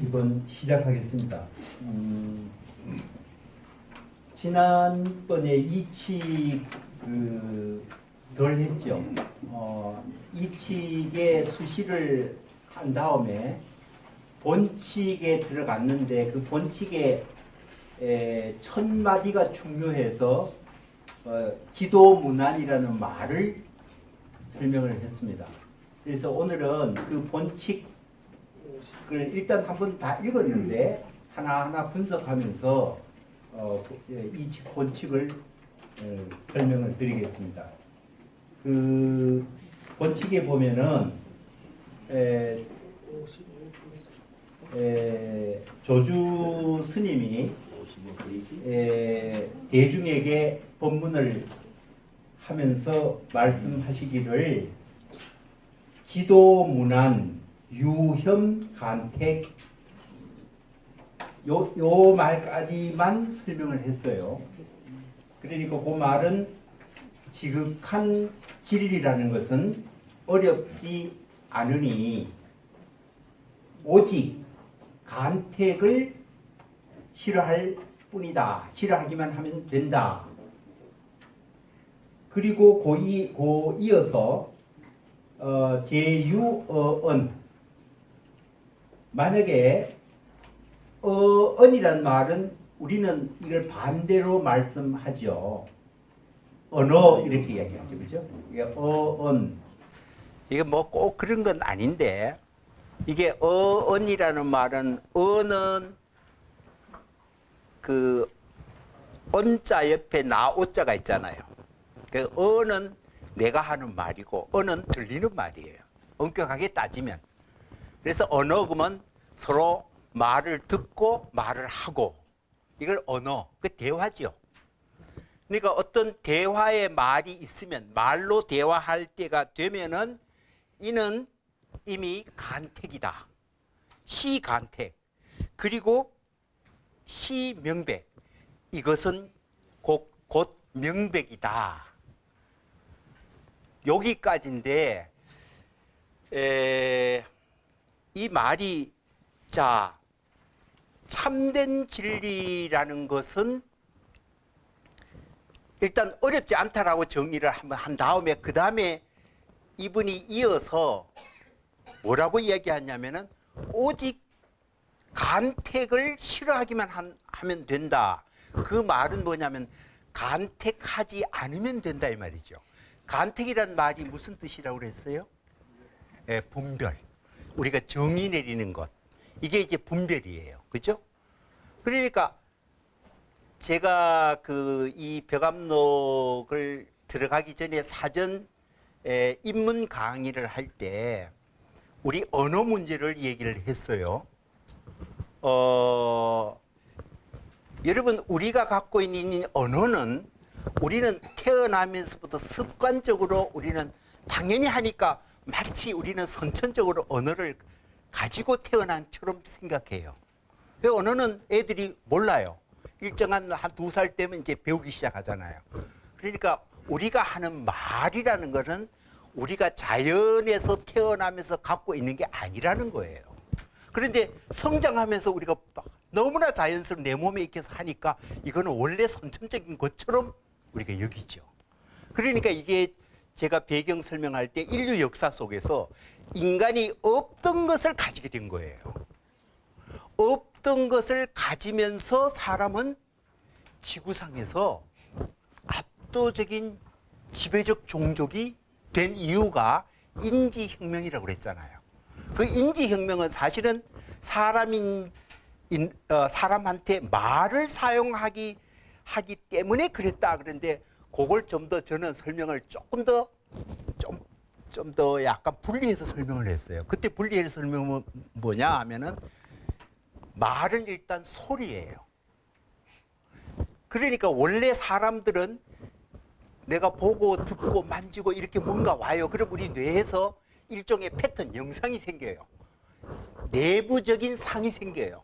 이번 시작하겠습니다. 지난번에 이치 덜 했죠. 이치의 수시를 한 다음에 본칙에 들어갔는데 그 본칙에 첫 마디가 중요해서 기도문안이라는 말을 설명을 했습니다. 그래서 오늘은 그 본칙을 일단 한번 다 읽었는데 하나하나 분석하면서 이치 본칙을 설명을 드리겠습니다. 그 본칙에 보면은 조주 스님이 대중에게 법문을 하면서 말씀하시기를 기도문안 유혐 간택 요 말까지만 설명을 했어요. 그러니까 그 말은 지극한 진리라는 것은 어렵지 않으니 오직 간택을 싫어할 뿐이다. 싫어하기만 하면 된다. 그리고 고 이어서 제유어언, 만약에 언이란 말은 우리는 이걸 반대로 말씀하죠. 언어 이렇게 이야기하죠, 그죠? 이게 어언. 이게 뭐 꼭 그런 건 아닌데 이게 어언이라는 말은 어는 그 언자 옆에 나오자가 있잖아요. 그 어는 내가 하는 말이고 어는 들리는 말이에요. 엄격하게 따지면. 그래서 언어 그러면 서로 말을 듣고 말을 하고 이걸 언어, 그 대화죠. 그러니까 어떤 대화의 말이 있으면 말로 대화할 때가 되면은 이는 이미 간택이다. 시간택. 그리고 시명백. 이것은 곧 명백이다. 여기까지인데 이 말이 자 참된 진리라는 것은 일단 어렵지 않다라고 정의를 한번 한 다음에 그 다음에 이분이 이어서 뭐라고 이야기하냐면은 오직 간택을 싫어하기만 하면 된다. 그 말은 뭐냐면 간택하지 않으면 된다 이 말이죠. 간택이란 말이 무슨 뜻이라고 그랬어요? 분별. 우리가 정의 내리는 것. 이게 이제 분별이에요. 그죠? 그러니까 제가 이 벽암록을 들어가기 전에 사전 입문 강의를 할 때 우리 언어 문제를 얘기를 했어요. 여러분 우리가 갖고 있는 언어는 우리는 태어나면서부터 습관적으로 우리는 당연히 하니까 마치 우리는 선천적으로 언어를 가지고 태어난처럼 생각해요. 그 언어는 애들이 몰라요. 일정한 한 2살 때면 이제 배우기 시작하잖아요. 그러니까 우리가 하는 말이라는 것은 우리가 자연에서 태어나면서 갖고 있는 게 아니라는 거예요. 그런데 성장하면서 우리가 너무나 자연스러운 내 몸에 익혀서 하니까 이거는 원래 선천적인 것처럼 우리가 여기죠. 그러니까 이게 제가 배경 설명할 때 인류 역사 속에서 인간이 없던 것을 가지게 된 거예요. 없던 것을 가지면서 사람은 지구상에서 압도적인 지배적 종족이 된 이유가 인지혁명이라고 그랬잖아요. 그 인지혁명은 사실은 사람한테 말을 사용하기 때문에 그랬다. 그런데 그걸 좀 더 저는 설명을 조금 더 약간 분리해서 설명을 했어요. 그때 분리해서 설명은 뭐냐 하면은 말은 일단 소리예요. 그러니까 원래 사람들은 내가 보고 듣고 만지고 이렇게 뭔가 와요. 그럼 우리 뇌에서 일종의 패턴, 영상이 생겨요. 내부적인 상이 생겨요.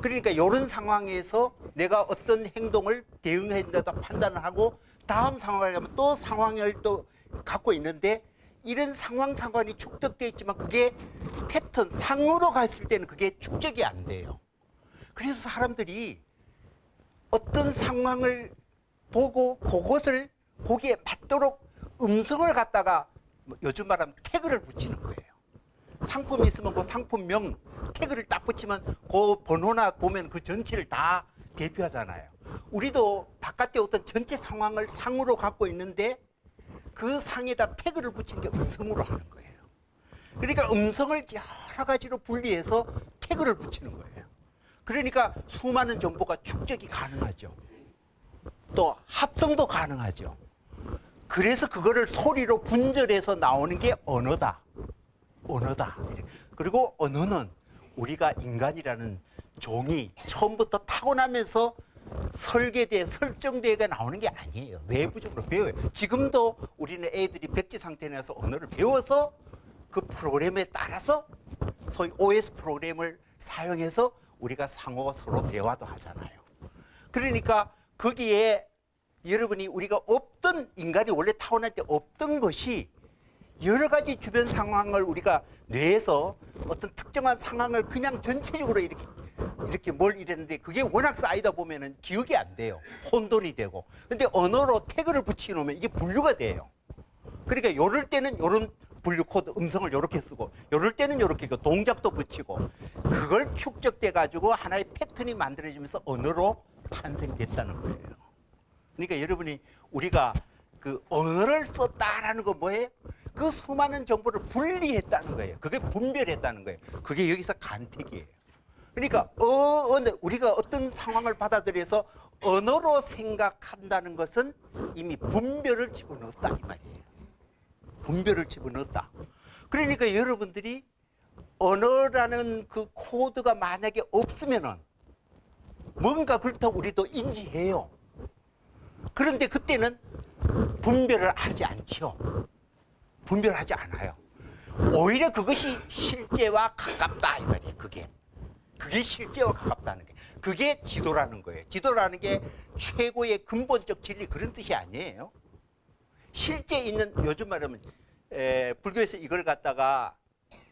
그러니까 이런 상황에서 내가 어떤 행동을 대응한다 판단을 하고 다음 상황에 가면 또 상황을 또 갖고 있는데 이런 상황 상관이 축적되어 있지만 그게 어떤 상으로 갔을 때는 그게 축적이 안 돼요. 그래서 사람들이 어떤 상황을 보고 그것을 거기에 맞도록 음성을 갖다가 요즘 말하면 태그를 붙이는 거예요. 상품이 있으면 그 상품명 태그를 딱 붙이면 그 번호나 보면 그 전체를 다 대표하잖아요. 우리도 바깥에 어떤 전체 상황을 상으로 갖고 있는데 그 상에다 태그를 붙인 게 음성으로 하는 거예요. 그러니까 음성을 여러 가지로 분리해서 태그를 붙이는 거예요. 그러니까 수많은 정보가 축적이 가능하죠. 또 합성도 가능하죠. 그래서 그거를 소리로 분절해서 나오는 게 언어다. 언어다. 그리고 언어는 우리가 인간이라는 종이 처음부터 타고나면서 설계돼 설정되게 나오는 게 아니에요. 외부적으로 배워요. 지금도 우리는 애들이 백지 상태 내서 언어를 배워서 그 프로그램에 따라서 소위 OS 프로그램을 사용해서 우리가 상호 서로 대화도 하잖아요. 그러니까 거기에 여러분이 우리가 없던 인간이 원래 타고날 때 없던 것이 여러 가지 주변 상황을 우리가 뇌에서 어떤 특정한 상황을 그냥 전체적으로 이렇게 뭘 이랬는데 그게 워낙 쌓이다 보면은 기억이 안 돼요. 혼돈이 되고. 근데 언어로 태그를 붙여 놓으면 이게 분류가 돼요. 그러니까 요럴 때는 요런 분류 코드 음성을 요렇게 쓰고 요럴 때는 요렇게 동작도 붙이고 그걸 축적돼 가지고 하나의 패턴이 만들어지면서 언어로 탄생됐다는 거예요. 그러니까 여러분이 우리가 그 언어를 썼다라는 건 뭐예요? 그 수많은 정보를 분리했다는 거예요. 그게 분별했다는 거예요. 그게 여기서 간택이에요. 그러니까 우리가 어떤 상황을 받아들여서 언어로 생각한다는 것은 이미 분별을 집어넣었다 이 말이에요. 분별을 집어넣었다. 그러니까 여러분들이 언어라는 그 코드가 만약에 없으면은 뭔가 그렇다고 우리도 인지해요. 그런데 그때는 분별을 하지 않죠. 분별하지 않아요. 오히려 그것이 실제와 가깝다 이 말이에요. 그게 실제와 가깝다는 게 그게 지도라는 거예요. 지도라는 게 최고의 근본적 진리 그런 뜻이 아니에요. 실제 있는 요즘 말하면 불교에서 이걸 갖다가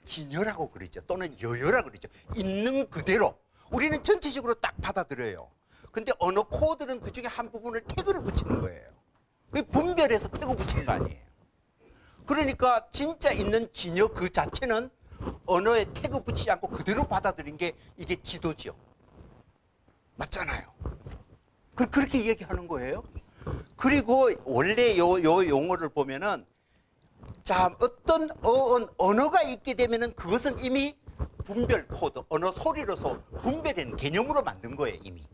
진여라고 그러죠. 또는 여여라고 그러죠. 있는 그대로 우리는 전체적으로 딱 받아들여요. 근데 언어 코드는 그중에 한 부분을 태그를 붙이는 거예요. 그게 분별해서 태그 붙이는 거 아니에요. 그러니까 진짜 있는 진여 그 자체는 언어에 태그 붙이지 않고 그대로 받아들인 게 이게 지도죠. 맞잖아요. 그렇게 얘기하는 거예요. 그리고 원래 요 용어를 보면은 자 어떤 언어가 있게 되면은 그것은 이미 분별 코드, 언어 소리로서 분별된 개념으로 만든 거예요, 이미.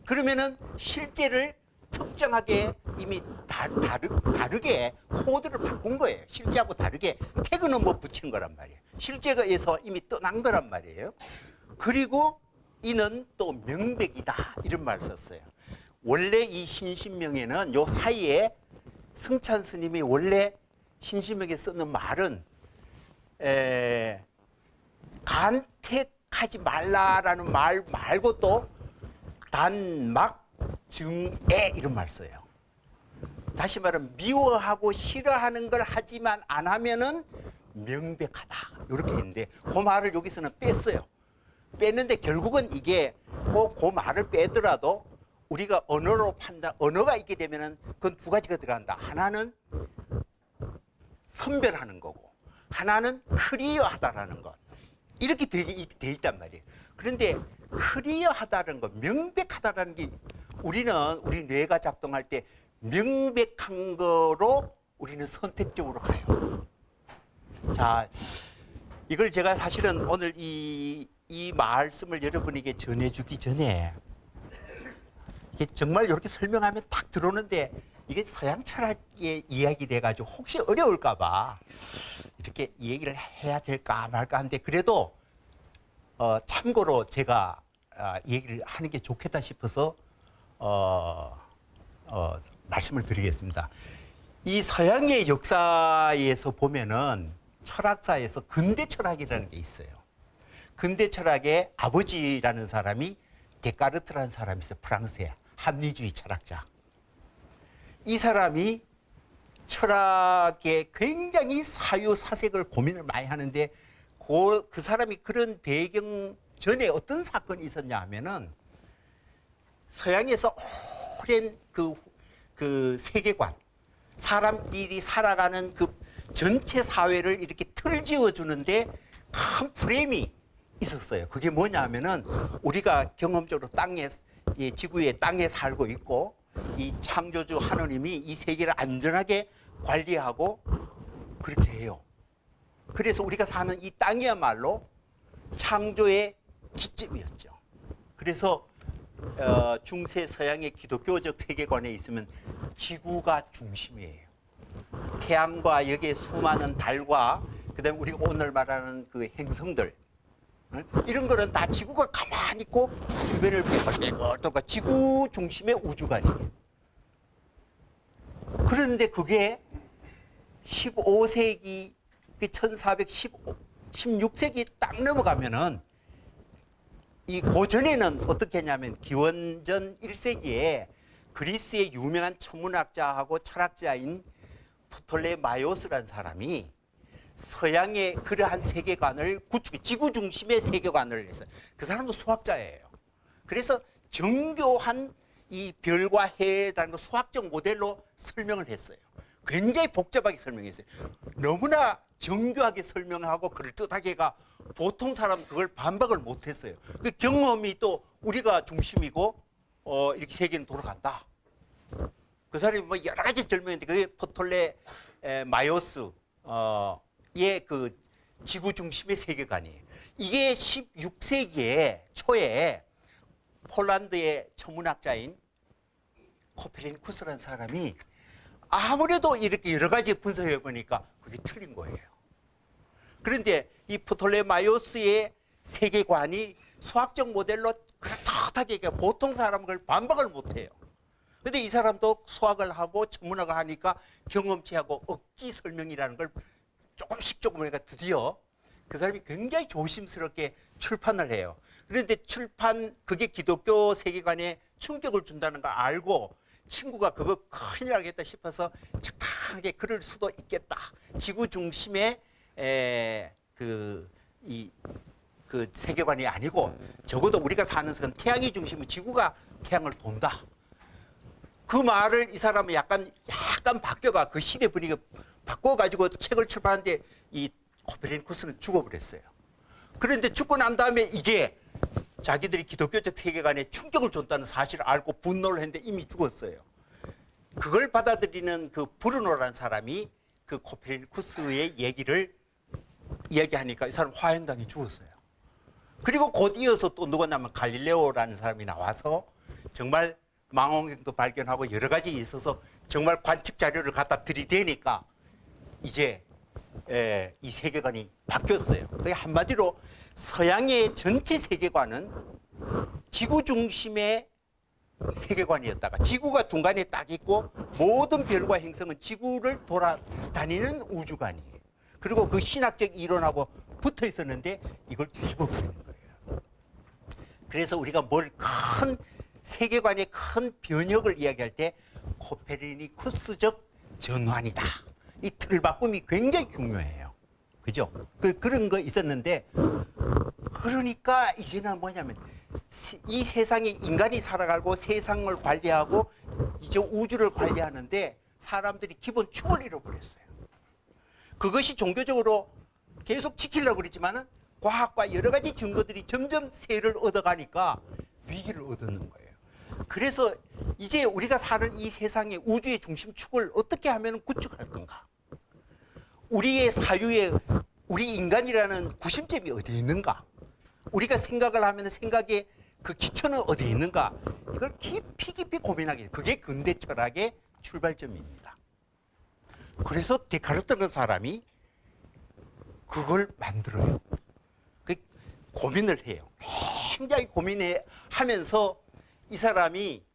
그러면은 실제를 특정하게 이미 다르게 코드를 바꾼 거예요. 실제하고 다르게 태그는 뭐 붙인 거란 말이에요. 실제에서 이미 떠난 거란 말이에요. 그리고 이는 또 명백이다 이런 말을 썼어요. 원래 이 신신명에는 요 사이에 승찬 스님이 원래 신신명에 쓰는 말은 간택하지 말라라는 말 말고 또 단막 증애 이런 말 써요. 다시 말하면 미워하고 싫어하는 걸 하지만 안 하면은 명백하다 이렇게 했는데 그 말을 여기서는 뺐어요. 뺐는데 결국은 이게 그 말을 빼더라도 우리가 언어로 언어가 있게 되면은 그건 두 가지가 들어간다. 하나는 선별하는 거고 하나는 클리어하다라는 것. 이렇게 돼 있단 말이에요. 그런데 클리어하다는 것, 명백하다라는 게 우리 뇌가 작동할 때 명백한 거로 우리는 선택적으로 가요. 자, 이걸 제가 사실은 오늘 이 말씀을 여러분에게 전해주기 전에 이게 정말 이렇게 설명하면 딱 들어오는데 이게 서양 철학의 이야기를 해가지고 혹시 어려울까봐 이렇게 얘기를 해야 될까 말까 하는데 그래도 참고로 제가 얘기를 하는 게 좋겠다 싶어서 말씀을 드리겠습니다. 이 서양의 역사에서 보면은 철학사에서 근대 철학이라는 게 있어요. 근대 철학의 아버지라는 사람이 데카르트라는 사람이 있어요. 프랑스의 합리주의 철학자. 이 사람이 철학에 굉장히 사유사색을 고민을 많이 하는데 그 사람이 그런 배경 전에 어떤 사건이 있었냐 하면은 서양에서 오랜 그 세계관, 사람들이 살아가는 그 전체 사회를 이렇게 틀 지어주는데 큰 프레임이 있었어요. 그게 뭐냐 하면은 우리가 경험적으로 이 지구의 땅에 살고 있고 이 창조주 하느님이 이 세계를 안전하게 관리하고 그렇게 해요. 그래서 우리가 사는 이 땅이야말로 창조의 기점이었죠. 그래서 중세 서양의 기독교적 세계관에 있으면 지구가 중심이에요. 태양과 여기에 수많은 달과 그다음에 우리가 오늘 말하는 그 행성들 이런 거는 다 지구가 가만히 있고 주변을 빼고 지구 중심의 우주관이에요. 그런데 그게 15세기 16세기 딱 넘어가면은 이 고전에는 어떻게 했냐면 기원전 1세기에 그리스의 유명한 천문학자하고 철학자인 프톨레마이오스라는 사람이 서양의 그러한 세계관을 구축, 지구 중심의 세계관을 했어요. 그 사람도 수학자예요. 그래서 정교한 이 별과 해에 대한 거 수학적 모델로 설명을 했어요. 굉장히 복잡하게 설명했어요. 너무나 정교하게 설명하고 그럴듯하게가 보통 사람 그걸 반박을 못했어요. 그 경험이 또 우리가 중심이고 이렇게 세계는 돌아간다. 그 사람이 뭐 여러 가지 설명했는데 그게 프톨레마이오스의 그 지구 중심의 세계관이에요. 이게 16세기에 초에 폴란드의 천문학자인 코페르니쿠스라는 사람이 아무래도 이렇게 여러 가지 분석해 보니까 그게 틀린 거예요. 그런데 이 프톨레마이오스의 세계관이 수학적 모델로 그렇게 보통 사람은 그걸 반박을 못해요. 그런데 이 사람도 수학을 하고 천문학을 하니까 경험치하고 억지 설명이라는 걸 조금씩 하니까 드디어 그 사람이 굉장히 조심스럽게 출판을 해요. 그런데 그게 기독교 세계관에 충격을 준다는 걸 알고 친구가 그거 큰일 나겠다 싶어서 착하게 그럴 수도 있겠다. 지구 중심의 그 세계관이 아니고 적어도 우리가 사는 건 태양이 중심이고 지구가 태양을 돈다. 그 말을 이 사람은 약간 바뀌어가 그 시대 분위기가 바꿔가지고 책을 출판하는데 이 코페르니쿠스는 죽어버렸어요. 그런데 죽고 난 다음에 이게 자기들이 기독교적 세계관에 충격을 줬다는 사실을 알고 분노를 했는데 이미 죽었어요. 그걸 받아들이는 그 브루노라는 사람이 그 코페르니쿠스의 얘기를 이야기하니까 이 사람 화형당해 죽었어요. 그리고 곧 이어서 또 누구냐면 갈릴레오라는 사람이 나와서 정말 망원경도 발견하고 여러 가지 있어서 정말 관측 자료를 갖다 들이대니까 이제 이 세계관이 바뀌었어요. 그게 한마디로 서양의 전체 세계관은 지구 중심의 세계관이었다가 지구가 중간에 딱 있고 모든 별과 행성은 지구를 돌아다니는 우주관이에요. 그리고 그 신학적 이론하고 붙어 있었는데 이걸 뒤집어 버리는 거예요. 그래서 우리가 큰 세계관의 큰 변혁을 이야기할 때 코페르니쿠스적 전환이다. 이 틀바꿈이 굉장히 중요해요. 그죠? 그런 거 있었는데 그러니까 이제는 뭐냐면 이 세상에 인간이 살아가고 세상을 관리하고 이제 우주를 관리하는데 사람들이 기본 축을 잃어버렸어요. 그것이 종교적으로 계속 지키려고 그랬지만은 과학과 여러 가지 증거들이 점점 세를 얻어가니까 위기를 얻는 거예요. 그래서 이제 우리가 사는 이 세상의 우주의 중심축을 어떻게 하면 구축할 건가? 우리의 사유에 우리 인간이라는 구심점이 어디에 있는가? 우리가 생각을 하면 생각의 그 기초는 어디에 있는가? 이걸 깊이 고민하게. 그게 근대 철학의 출발점입니다. 그래서 데카르트라는 사람이 그걸 만들어요. 그 고민을 해요. 굉장히 고민하면서 이 사람이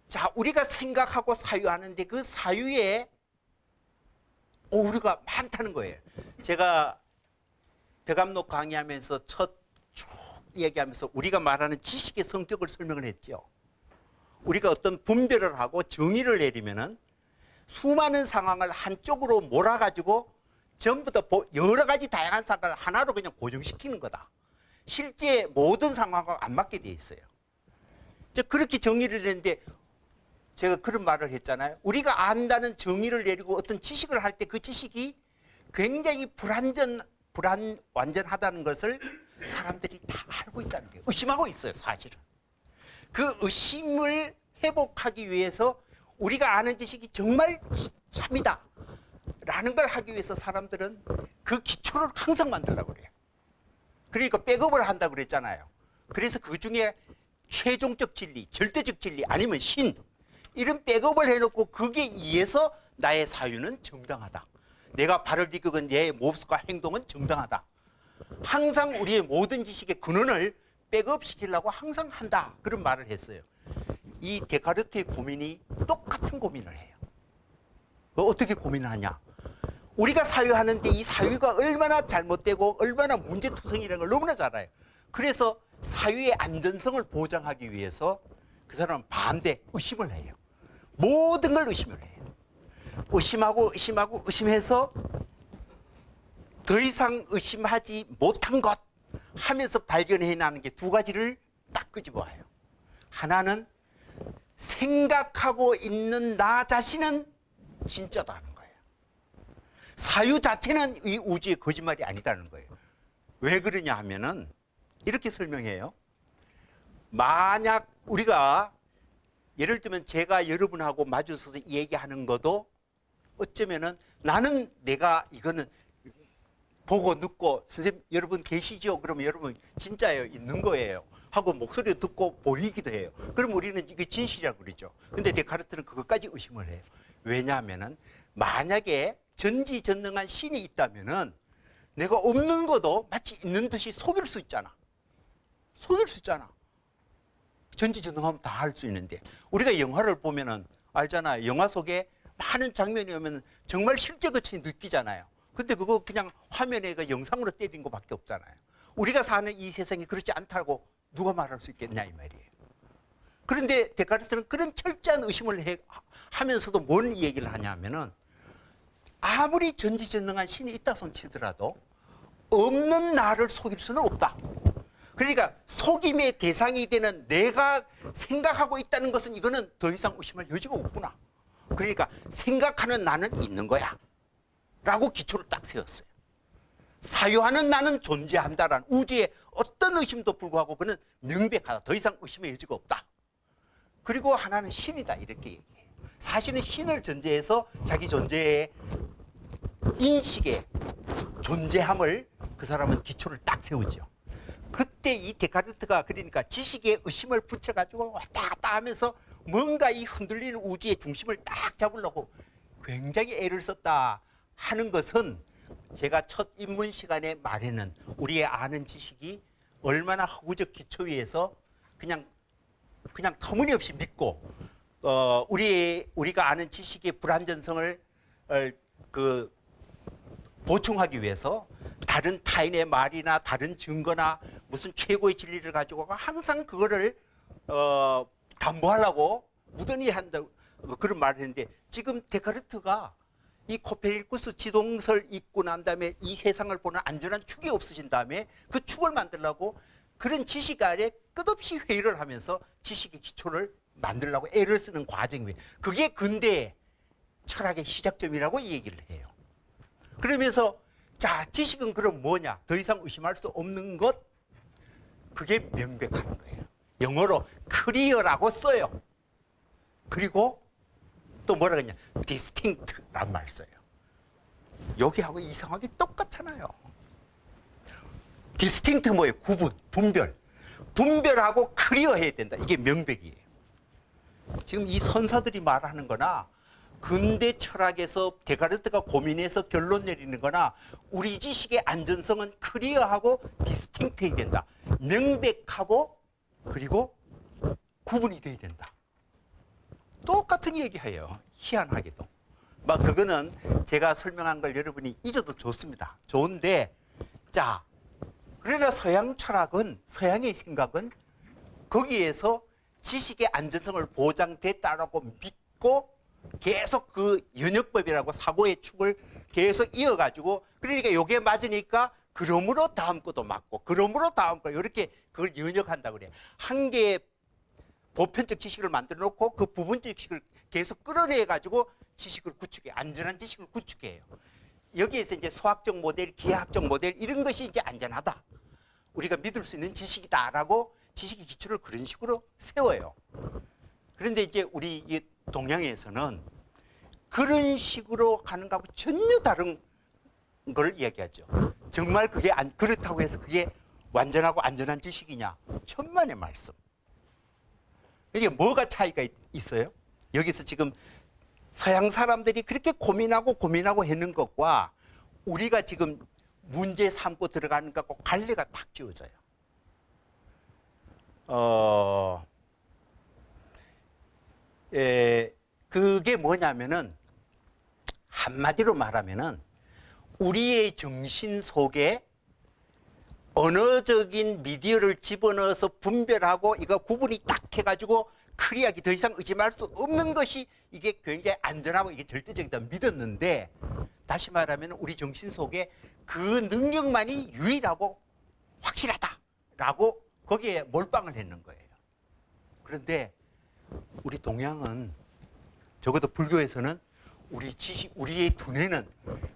자 우리가 생각하고 사유하는데 그 사유에 오류가 많다는 거예요. 제가 백암록 강의하면서 첫 쭉 얘기하면서 우리가 말하는 지식의 성격을 설명을 했죠. 우리가 어떤 분별을 하고 정의를 내리면은 수많은 상황을 한쪽으로 몰아가지고 전부 다 여러 가지 다양한 상황을 하나로 그냥 고정시키는 거다. 실제 모든 상황과 안 맞게 돼 있어요. 그렇게 정의를 내는데 제가 그런 말을 했잖아요. 우리가 안다는 정의를 내리고 어떤 지식을 할 때 그 지식이 굉장히 불완전하다는 것을 사람들이 다 알고 있다는 거예요. 의심하고 있어요, 사실은. 그 의심을 회복하기 위해서 우리가 아는 지식이 정말 참이다 라는 걸 하기 위해서 사람들은 그 기초를 항상 만들려고 그래요. 그러니까 백업을 한다고 그랬잖아요. 그래서 그 중에 최종적 진리, 절대적 진리 아니면 신 이런 백업을 해놓고 거기에 의해서 나의 사유는 정당하다. 내가 발을 디디건 내 모습과 행동은 정당하다. 항상 우리의 모든 지식의 근원을 백업시키려고 항상 한다. 그런 말을 했어요. 이 데카르트의 고민이 똑같은 고민을 해요. 어떻게 고민을 하냐? 우리가 사유하는데 이 사유가 얼마나 잘못되고 얼마나 문제투성이라는 걸 너무나 잘 알아요. 그래서 사유의 안전성을 보장하기 위해서 그 사람은 반대, 의심을 해요. 모든 걸 의심을 해요. 의심하고 의심하고 의심해서 더 이상 의심하지 못한 것 하면서 발견해내는 게 두 가지를 딱 끄집어와요. 하나는 생각하고 있는 나 자신은 진짜다는 거예요. 사유 자체는 이 우주의 거짓말이 아니다는 거예요. 왜 그러냐 하면은 이렇게 설명해요. 만약 우리가 예를 들면 제가 여러분하고 마주서서 얘기하는 것도 어쩌면은 나는 내가 이거는 보고 듣고 선생님 여러분 계시죠? 그러면 여러분 진짜예요. 있는 거예요. 하고 목소리 듣고 보이기도 해요. 그럼 우리는 이게 진실이라고 그러죠. 근데 데카르트는 그것까지 의심을 해요. 왜냐하면은 만약에 전지전능한 신이 있다면은 내가 없는 것도 마치 있는 듯이 속일 수 있잖아. 속일 수 있잖아. 전지전능하면 다 할 수 있는데 우리가 영화를 보면은 알잖아요. 영화 속에 많은 장면이 오면 정말 실제 것처럼 느끼잖아요. 근데 그거 그냥 화면에 그 영상으로 때린 것밖에 없잖아요. 우리가 사는 이 세상이 그렇지 않다고 누가 말할 수 있겠냐 이 말이에요. 그런데 데카르트는 그런 철저한 의심을 하면서도 뭔 얘기를 하냐면은 아무리 전지전능한 신이 있다 손 치더라도 없는 나를 속일 수는 없다. 그러니까 속임의 대상이 되는 내가 생각하고 있다는 것은 이거는 더 이상 의심할 여지가 없구나. 그러니까 생각하는 나는 있는 거야 라고 기초를 딱 세웠어요. 사유하는 나는 존재한다라는 우주의 어떤 의심도 불구하고 그는 명백하다. 더 이상 의심의 여지가 없다. 그리고 하나는 신이다 이렇게 얘기해요. 사실은 신을 전제해서 자기 존재의 인식의 존재함을 그 사람은 기초를 딱 세우죠. 그때 이 데카르트가 그러니까 지식의 의심을 붙여가지고 왔다 갔다 하면서 뭔가 이 흔들리는 우주의 중심을 딱 잡으려고 굉장히 애를 썼다 하는 것은 제가 첫 입문 시간에 말했는 우리의 아는 지식이 얼마나 허구적 기초 위에서 그냥 터무니없이 믿고 우리가 아는 지식의 불완전성을 보충하기 위해서 다른 타인의 말이나 다른 증거나 무슨 최고의 진리를 가지고 항상 그거를 담보하려고 무던히 한다고 그런 말을 했는데 지금 데카르트가 이 코페르니쿠스 지동설 읽고 난 다음에 이 세상을 보는 안전한 축이 없어진 다음에 그 축을 만들려고 그런 지식 아래 끝없이 회의를 하면서 지식의 기초를 만들려고 애를 쓰는 과정이에요. 그게 근대 철학의 시작점이라고 얘기를 해요. 그러면서 자, 지식은 그럼 뭐냐? 더 이상 의심할 수 없는 것? 그게 명백한 거예요. 영어로 clear라고 써요. 그리고 또 뭐라 그러냐? distinct란 말 써요. 여기하고 이상하게 똑같잖아요. distinct 뭐예요? 구분, 분별. 분별하고 clear해야 된다. 이게 명백이에요. 지금 이 선사들이 말하는 거나 근대 철학에서 데카르트가 고민해서 결론 내리는 거나 우리 지식의 안전성은 클리어하고 디스팅트해야 된다. 명백하고 그리고 구분이 돼야 된다. 똑같은 얘기해요. 희한하게도. 막 그거는 제가 설명한 걸 여러분이 잊어도 좋습니다. 좋은데 자, 그러나 서양 철학은 서양의 생각은 거기에서 지식의 안전성을 보장됐다라고 믿고 계속 그 연역법이라고 사고의 축을 계속 이어가지고 그러니까 요게 맞으니까 그러므로 다음 것도 맞고 그러므로 다음 거 이렇게 그걸 연역한다 그래요. 한 개의 보편적 지식을 만들어 놓고 그 부분적 지식을 계속 끌어내 가지고 지식을 구축해 안전한 지식을 구축해요. 여기에서 이제 수학적 모델, 기하학적 모델 이런 것이 이제 안전하다. 우리가 믿을 수 있는 지식이다라고 지식의 기초를 그런 식으로 세워요. 그런데 이제 우리 이 동양에서는 그런 식으로 가는 거하고 전혀 다른 걸 이야기하죠. 정말 그게 그렇다고 해서 그게 완전하고 안전한 지식이냐? 천만의 말씀. 이게 뭐가 차이가 있어요? 여기서 지금 서양 사람들이 그렇게 고민하고 했는 것과 우리가 지금 문제 삼고 들어가는 것과 갈래가 탁 지어져요. 그게 뭐냐면은 한마디로 말하면은 우리의 정신 속에 언어적인 미디어를 집어넣어서 분별하고 이거 구분이 딱 해가지고 클리어하게 더 이상 의심할 수 없는 것이 이게 굉장히 안전하고 이게 절대적이다 믿었는데 다시 말하면 우리 정신 속에 그 능력만이 유일하고 확실하다라고 거기에 몰빵을 했는 거예요. 그런데 우리 동양은 적어도 불교에서는 우리의 두뇌는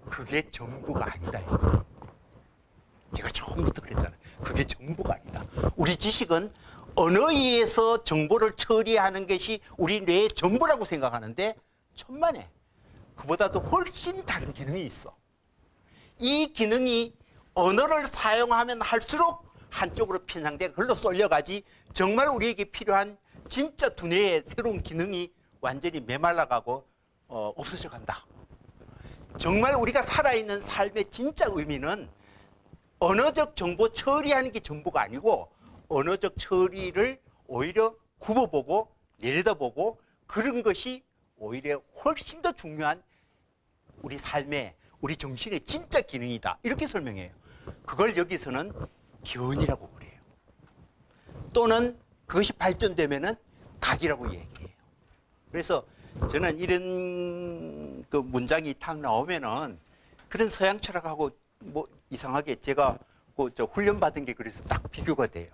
그게 전부가 아니다. 제가 처음부터 그랬잖아요. 그게 전부가 아니다. 우리 지식은 언어에 의해서 정보를 처리하는 것이 우리 뇌의 전부라고 생각하는데 천만에 그보다도 훨씬 다른 기능이 있어. 이 기능이 언어를 사용하면 할수록 한쪽으로 편향되고 글로 쏠려가지 정말 우리에게 필요한 진짜 두뇌의 새로운 기능이 완전히 메말라가고 없어져 간다. 정말 우리가 살아있는 삶의 진짜 의미는 언어적 정보 처리하는 게 전부가 아니고 언어적 처리를 오히려 굽어보고 내려다보고 그런 것이 오히려 훨씬 더 중요한 우리 삶의 우리 정신의 진짜 기능이다. 이렇게 설명해요. 그걸 여기서는 견이라고 그래요. 또는 그것이 발전되면은 각이라고 얘기해요. 그래서 저는 이런 그 문장이 탁 나오면은 그런 서양 철학하고 뭐 이상하게 제가 그 훈련 받은 게 그래서 딱 비교가 돼요.